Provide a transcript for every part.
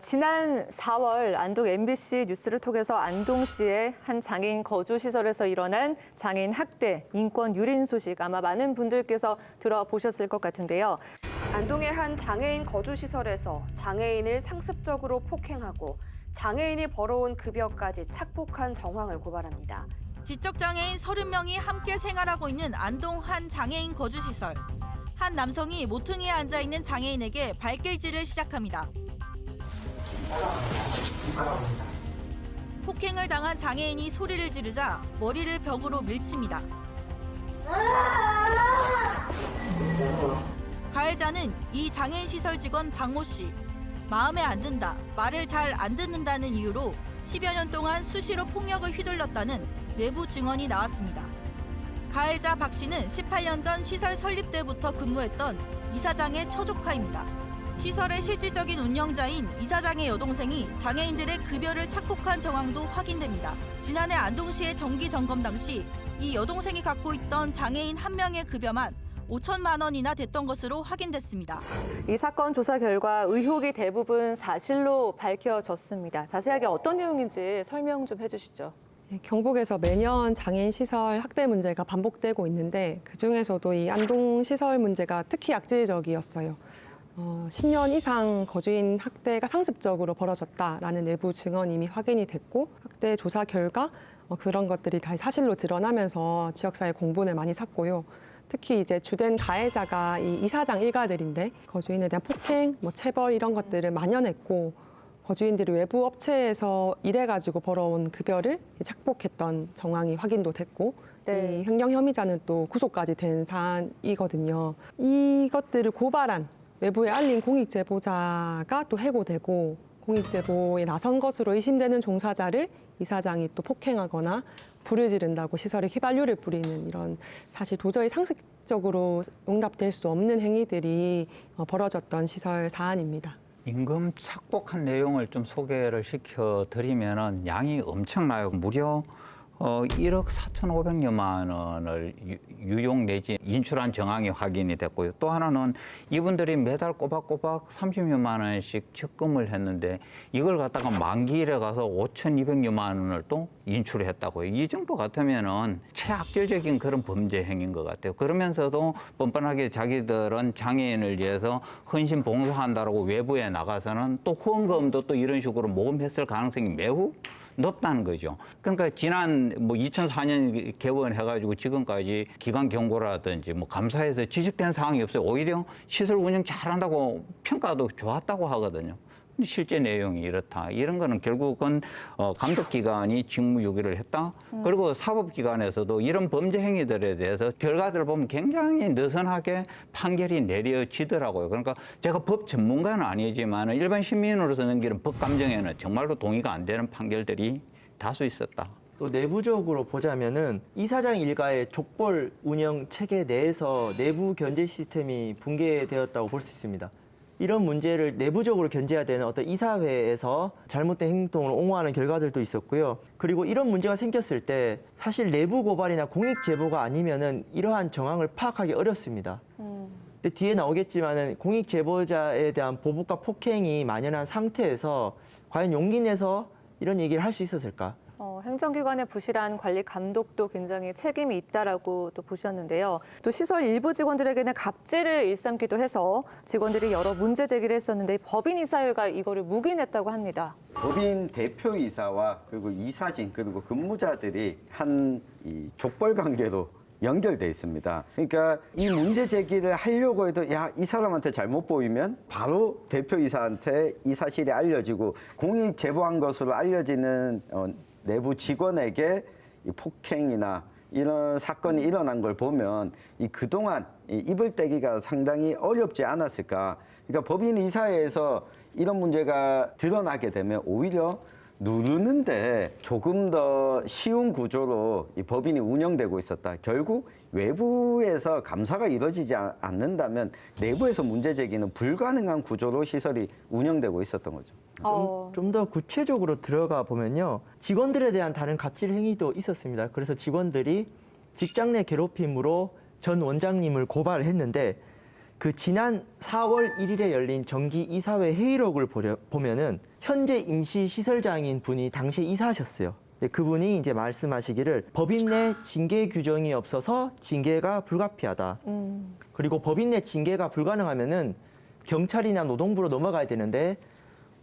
지난 4월 안동 MBC 뉴스를 통해서 안동시의 한 장애인 거주시설에서 일어난 장애인 학대, 인권 유린 소식 아마 많은 분들께서 들어보셨을 것 같은데요. 안동의 한 장애인 거주시설에서 장애인을 상습적으로 폭행하고 장애인이 벌어온 급여까지 착복한 정황을 고발합니다. 지적장애인 30명이 함께 생활하고 있는 안동 한 장애인 거주시설. 한 남성이 모퉁이에 앉아있는 장애인에게 발길질을 시작합니다. 폭행을 당한 장애인이 소리를 지르자 머리를 벽으로 밀칩니다. 가해자는 이 장애인 시설 직원 박모 씨. 마음에 안 든다, 말을 잘 안 듣는다는 이유로 10여 년 동안 수시로 폭력을 휘둘렀다는 내부 증언이 나왔습니다. 가해자 박 씨는 18년 전 시설 설립 때부터 근무했던 이사장의 처조카입니다. 시설의 실질적인 운영자인 이사장의 여동생이 장애인들의 급여를 착복한 정황도 확인됩니다. 지난해 안동시의 정기 점검 당시 이 여동생이 갖고 있던 장애인 한 명의 급여만 5천만 원이나 됐던 것으로 확인됐습니다. 이 사건 조사 결과 의혹이 대부분 사실로 밝혀졌습니다. 자세하게 어떤 내용인지 설명 좀 해주시죠. 경북에서 매년 장애인 시설 학대 문제가 반복되고 있는데 그중에서도 이 안동 시설 문제가 특히 악질적이었어요. 10년 이상 거주인 학대가 상습적으로 벌어졌다라는 내부 증언이 이미 확인이 됐고 학대 조사 결과 그런 것들이 다 사실로 드러나면서 지역사회 공분을 많이 샀고요. 특히 이제 주된 가해자가 이 이사장 일가들인데 거주인에 대한 폭행, 체벌 이런 것들을 만연했고 거주인들이 외부 업체에서 일해가지고 벌어온 급여를 착복했던 정황이 확인도 됐고 이 횡령 혐의자는 또 구속까지 된 사안이거든요. 이것들을 고발한 외부에 알린 공익제보자가 또 해고되고 공익제보에 나선 것으로 의심되는 종사자를 이사장이 또 폭행하거나 불을 지른다고 시설에 휘발유를 뿌리는 이런 사실 도저히 상식적으로 용납될 수 없는 행위들이 벌어졌던 시설 사안입니다. 임금 착복한 내용을 좀 소개를 시켜드리면은 양이 엄청나요. 무려 1억 4,500여만 원을 유용 내지 인출한 정황이 확인이 됐고요. 또 하나는 이분들이 매달 꼬박꼬박 30여만 원씩 적금을 했는데 이걸 갖다가 만기일에 가서 5,200여만 원을 또 인출을 했다고요. 이 정도 같으면은 최악질적인 그런 범죄 행위인 것 같아요. 그러면서도 뻔뻔하게 자기들은 장애인을 위해서 헌신 봉사한다라고 외부에 나가서는 또 후원금도 또 이런 식으로 모금했을 가능성이 매우 높다는 거죠. 그러니까 지난 2004년 개원해가지고 지금까지 기관 경고라든지 감사에서 지적된 사항이 없어요. 오히려 시설 운영 잘한다고 평가도 좋았다고 하거든요. 근데 실제 내용이 이렇다. 이런 거는 결국은 감독기관이 직무유기를 했다. 그리고 사법기관에서도 이런 범죄 행위들에 대해서 결과들을 보면 굉장히 느슨하게 판결이 내려지더라고요. 그러니까 제가 법 전문가는 아니지만 일반 시민으로서 넘기는 법 감정에는 정말로 동의가 안 되는 판결들이 다수 있었다. 또 내부적으로 보자면은 이사장 일가의 족벌 운영 체계 내에서 내부 견제 시스템이 붕괴되었다고 볼 수 있습니다. 이런 문제를 내부적으로 견제해야 되는 어떤 이사회에서 잘못된 행동을 옹호하는 결과들도 있었고요. 그리고 이런 문제가 생겼을 때 사실 내부 고발이나 공익 제보가 아니면은 이러한 정황을 파악하기 어렵습니다. 근데 뒤에 나오겠지만은 공익 제보자에 대한 보복과 폭행이 만연한 상태에서 과연 용기 내서 이런 얘기를 할 수 있었을까? 행정기관의 부실한 관리 감독도 굉장히 책임이 있다라고 또 보셨는데요. 또 시설 일부 직원들에게는 갑질을 일삼기도 해서 직원들이 여러 문제 제기를 했었는데 법인 이사회가 이거를 묵인했다고 합니다. 법인 대표이사와 그리고 이사진 그리고 근무자들이 한 이 족벌 관계로 연결돼 있습니다. 그러니까 이 문제 제기를 하려고 해도 이 사람한테 잘못 보이면 바로 대표이사한테 이 사실이 알려지고 공익 제보한 것으로 알려지는 내부 직원에게 이 폭행이나 이런 사건이 일어난 걸 보면 그동안 입을 떼기가 상당히 어렵지 않았을까. 그러니까 법인 이사회에서 이런 문제가 드러나게 되면 오히려 누르는데 조금 더 쉬운 구조로 이 법인이 운영되고 있었다. 결국 외부에서 감사가 이루어지지 않는다면 내부에서 문제 제기는 불가능한 구조로 시설이 운영되고 있었던 거죠. 좀 더 구체적으로 들어가 보면요. 직원들에 대한 다른 갑질 행위도 있었습니다. 그래서 직원들이 직장 내 괴롭힘으로 전 원장님을 고발을 했는데 그 지난 4월 1일에 열린 정기 이사회 회의록을 보면은 현재 임시 시설장인 분이 당시에 이사하셨어요. 그분이 이제 말씀하시기를 법인 내 징계 규정이 없어서 징계가 불가피하다. 그리고 법인 내 징계가 불가능하면은 경찰이나 노동부로 넘어가야 되는데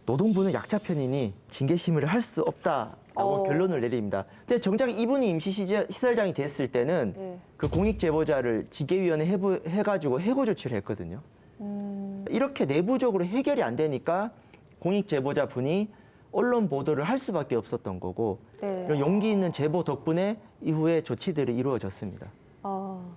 노동부는 약자 편이니 징계 심의를 할 수 없다라고 결론을 내립니다. 근데 정작 이분이 임시 시설장이 됐을 때는 네. 그 공익 제보자를 징계위원회 해가지고 해고 조치를 했거든요. 이렇게 내부적으로 해결이 안 되니까 공익 제보자 분이 언론 보도를 할 수밖에 없었던 거고 네. 이런 용기 있는 제보 덕분에 이후에 조치들이 이루어졌습니다.